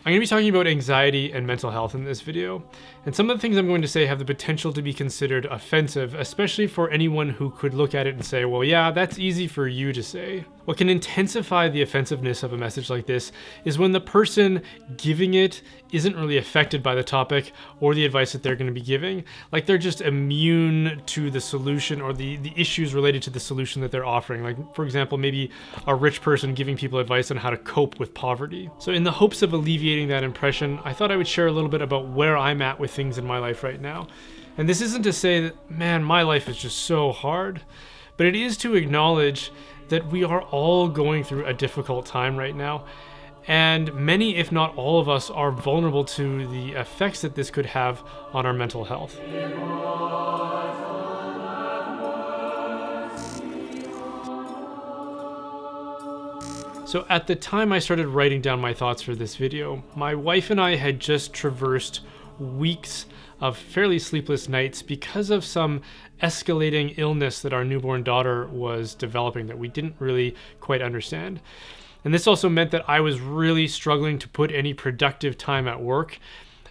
I'm going to be talking about anxiety and mental health in this video, and some of the things I'm going to say have the potential to be considered offensive, especially for anyone who could look at it and say, well, yeah, that's easy for you to say. What can intensify the offensiveness of a message like this is when the person giving it isn't really affected by the topic or the advice that they're going to be giving. Like they're just immune to the solution or the issues related to the solution that they're offering. Like, for example, maybe a rich person giving people advice on how to cope with poverty. So in the hopes of alleviating that impression, I thought I would share a little bit about where I'm at with things in my life right now. And this isn't to say that, man, my life is just so hard, but it is to acknowledge that we are all going through a difficult time right now. And many, if not all of us, are vulnerable to the effects that this could have on our mental health. So at the time I started writing down my thoughts for this video, my wife and I had just traversed weeks of fairly sleepless nights because of some escalating illness that our newborn daughter was developing that we didn't really quite understand. And this also meant that I was really struggling to put any productive time at work,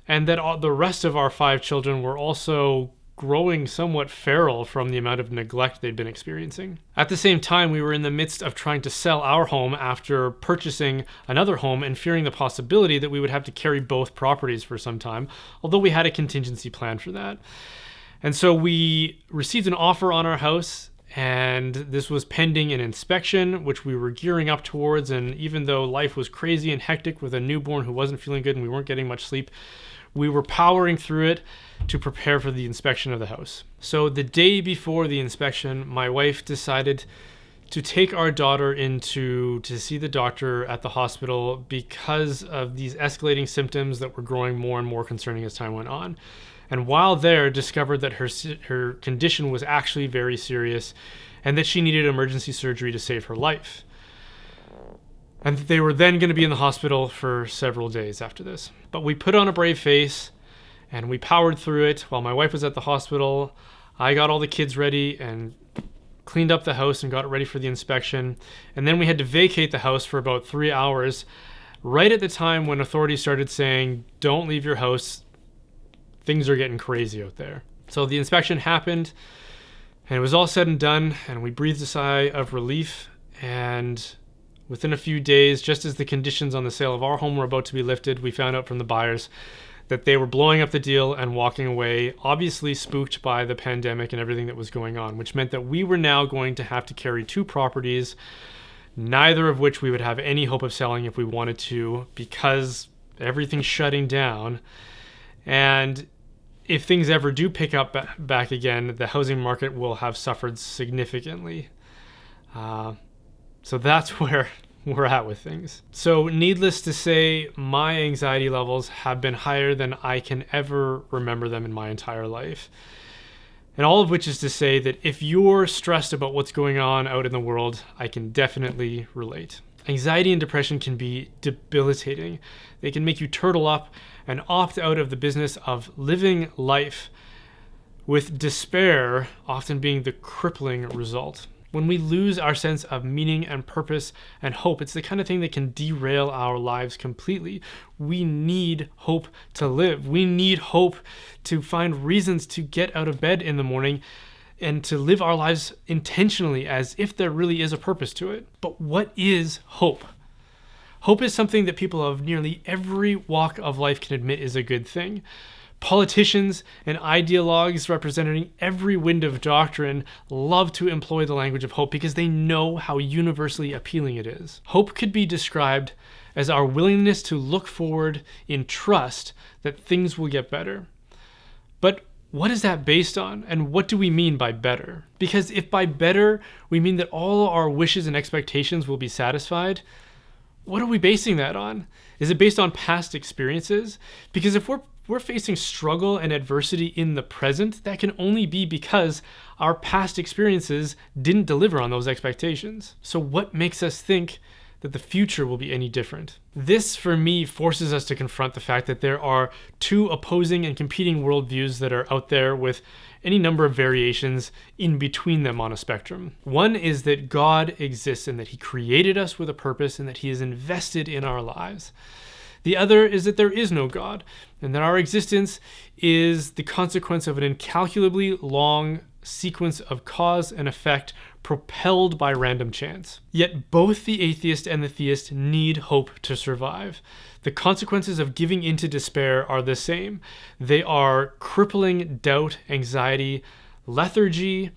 and that all the rest of our 5 children were also growing somewhat feral from the amount of neglect they'd been experiencing. At the same time, we were in the midst of trying to sell our home after purchasing another home and fearing the possibility that we would have to carry both properties for some time, although we had a contingency plan for that. And so we received an offer on our house, and this was pending an inspection, which we were gearing up towards. And even though life was crazy and hectic with a newborn who wasn't feeling good and we weren't getting much sleep, we were powering through it to prepare for the inspection of the house. So the day before the inspection, my wife decided to take our daughter to see the doctor at the hospital because of these escalating symptoms that were growing more and more concerning as time went on. And while there, discovered that her condition was actually very serious and that she needed emergency surgery to save her life. And they were then going to be in the hospital for several days after this. But we put on a brave face and we powered through it. While my wife was at the hospital, I got all the kids ready and cleaned up the house and got it ready for the inspection. And then we had to vacate the house for about 3 hours, right at the time when authorities started saying, don't leave your house. Things are getting crazy out there. So the inspection happened and it was all said and done, and we breathed a sigh of relief. And within a few days, just as the conditions on the sale of our home were about to be lifted, we found out from the buyers that they were blowing up the deal and walking away, obviously spooked by the pandemic and everything that was going on, which meant that we were now going to have to carry 2 properties, neither of which we would have any hope of selling if we wanted to, because everything's shutting down. And if things ever do pick up back again, the housing market will have suffered significantly. So that's where we're at with things. So needless to say, my anxiety levels have been higher than I can ever remember them in my entire life. And all of which is to say that if you're stressed about what's going on out in the world, I can definitely relate. Anxiety and depression can be debilitating. They can make you turtle up and opt out of the business of living life, with despair often being the crippling result. When we lose our sense of meaning and purpose and hope, it's the kind of thing that can derail our lives completely. We need hope to live. We need hope to find reasons to get out of bed in the morning and to live our lives intentionally as if there really is a purpose to it. But what is hope? Hope is something that people of nearly every walk of life can admit is a good thing. Politicians and ideologues representing every wind of doctrine love to employ the language of hope because they know how universally appealing it is. Hope could be described as our willingness to look forward in trust that things will get better. But what is that based on, and what do we mean by better? Because if by better we mean that all our wishes and expectations will be satisfied, what are we basing that on? Is it based on past experiences? Because if we're facing struggle and adversity in the present, that can only be because our past experiences didn't deliver on those expectations. So what makes us think that the future will be any different? This, for me, forces us to confront the fact that there are 2 opposing and competing worldviews that are out there with any number of variations in between them on a spectrum. One is that God exists and that he created us with a purpose and that he is invested in our lives. The other is that there is no God, and that our existence is the consequence of an incalculably long sequence of cause and effect propelled by random chance. Yet both the atheist and the theist need hope to survive. The consequences of giving into despair are the same. They are crippling doubt, anxiety, lethargy,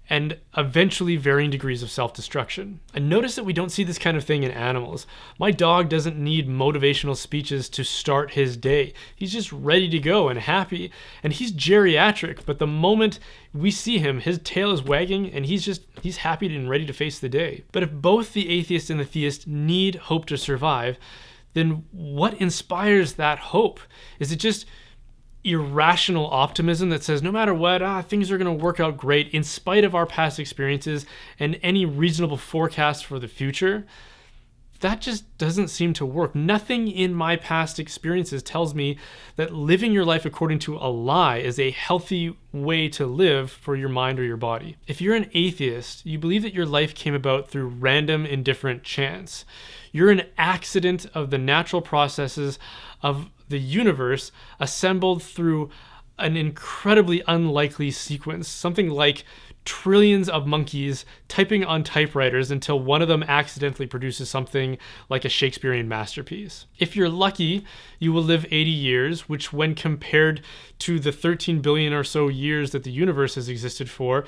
and eventually varying degrees of self-destruction. And notice that we don't see this kind of thing in animals. My dog doesn't need motivational speeches to start his day. He's just ready to go and happy. And he's geriatric, but the moment we see him, his tail is wagging and he's happy and ready to face the day. But if both the atheist and the theist need hope to survive, then what inspires that hope? Is it just irrational optimism that says no matter what, things are going to work out great in spite of our past experiences and any reasonable forecast for the future? That just doesn't seem to work. Nothing in my past experiences tells me that living your life according to a lie is a healthy way to live for your mind or your body. If you're an atheist, you believe that your life came about through random, indifferent chance. You're an accident of the natural processes of the universe assembled through an incredibly unlikely sequence, something like trillions of monkeys typing on typewriters until one of them accidentally produces something like a Shakespearean masterpiece. If you're lucky, you will live 80 years, which when compared to the 13 billion or so years that the universe has existed for,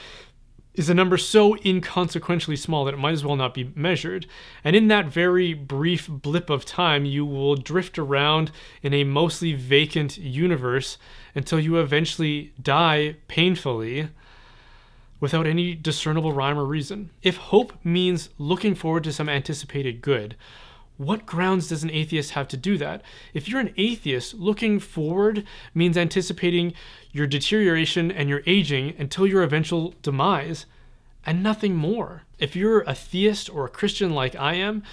is a number so inconsequentially small that it might as well not be measured. And in that very brief blip of time, you will drift around in a mostly vacant universe until you eventually die painfully without any discernible rhyme or reason. If hope means looking forward to some anticipated good, what grounds does an atheist have to do that? If you're an atheist, looking forward means anticipating your deterioration and your aging until your eventual demise, and nothing more. If you're a theist or a Christian like I am,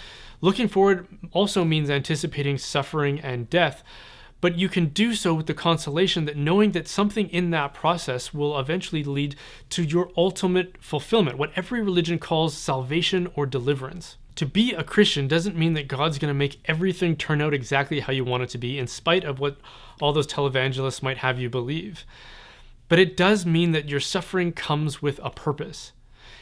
looking forward also means anticipating suffering and death, but you can do so with the consolation that knowing that something in that process will eventually lead to your ultimate fulfillment, what every religion calls salvation or deliverance. To be a Christian doesn't mean that God's going to make everything turn out exactly how you want it to be, in spite of what all those televangelists might have you believe. But it does mean that your suffering comes with a purpose.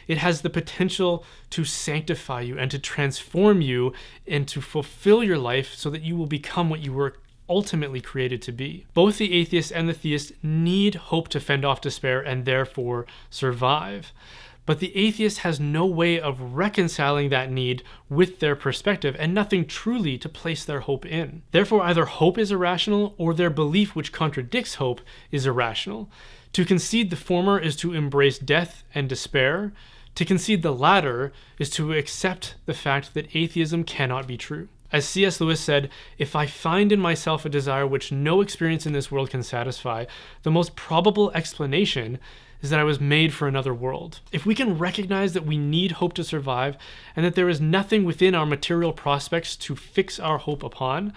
It has the potential to sanctify you and to transform you and to fulfill your life so that you will become what you were ultimately created to be. Both the atheist and the theist need hope to fend off despair and therefore survive. But the atheist has no way of reconciling that need with their perspective and nothing truly to place their hope in. Therefore, either hope is irrational or their belief which contradicts hope is irrational. To concede the former is to embrace death and despair. To concede the latter is to accept the fact that atheism cannot be true. As C.S. Lewis said, "If I find in myself a desire which no experience in this world can satisfy, the most probable explanation is that I was made for another world." If we can recognize that we need hope to survive and that there is nothing within our material prospects to fix our hope upon,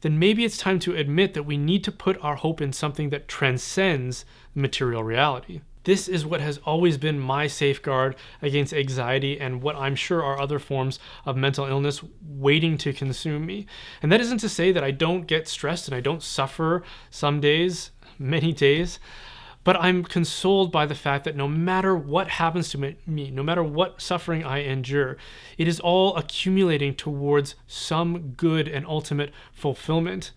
then maybe it's time to admit that we need to put our hope in something that transcends material reality. This is what has always been my safeguard against anxiety and what I'm sure are other forms of mental illness waiting to consume me. And that isn't to say that I don't get stressed and I don't suffer some days, many days, but I'm consoled by the fact that no matter what happens to me, no matter what suffering I endure, it is all accumulating towards some good and ultimate fulfillment.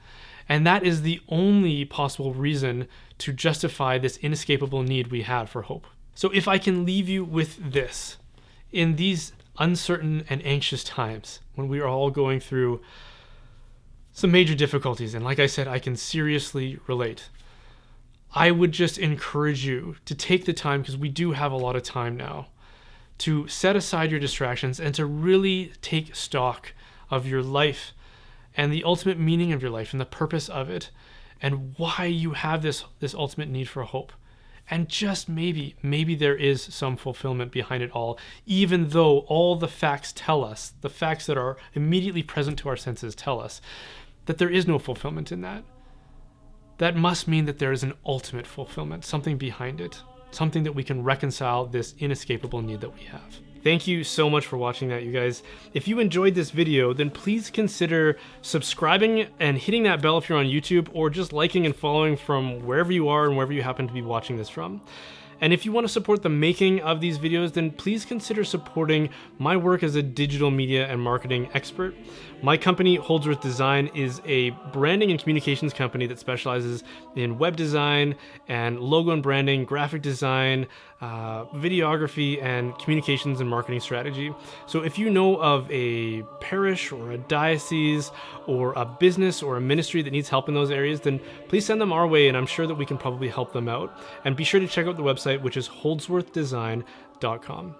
And that is the only possible reason to justify this inescapable need we have for hope. So if I can leave you with this, in these uncertain and anxious times, when we are all going through some major difficulties, and like I said, I can seriously relate, I would just encourage you to take the time, because we do have a lot of time now, to set aside your distractions and to really take stock of your life and the ultimate meaning of your life and the purpose of it and why you have this ultimate need for hope. And just maybe there is some fulfillment behind it all, even though all the facts tell us, the facts that are immediately present to our senses tell us that there is no fulfillment in that. That must mean that there is an ultimate fulfillment, something behind it. something that we can reconcile this inescapable need that we have. Thank you so much for watching that, you guys. If you enjoyed this video, then please consider subscribing and hitting that bell if you're on YouTube, or just liking and following from wherever you are and wherever you happen to be watching this from. And if you want to support the making of these videos, then please consider supporting my work as a digital media and marketing expert. My company, Holdsworth Design, is a branding and communications company that specializes in web design and logo and branding, graphic design, videography, and communications and marketing strategy. So if you know of a parish or a diocese or a business or a ministry that needs help in those areas, then please send them our way, and I'm sure that we can probably help them out. And be sure to check out the website, which is holdsworthdesign.com.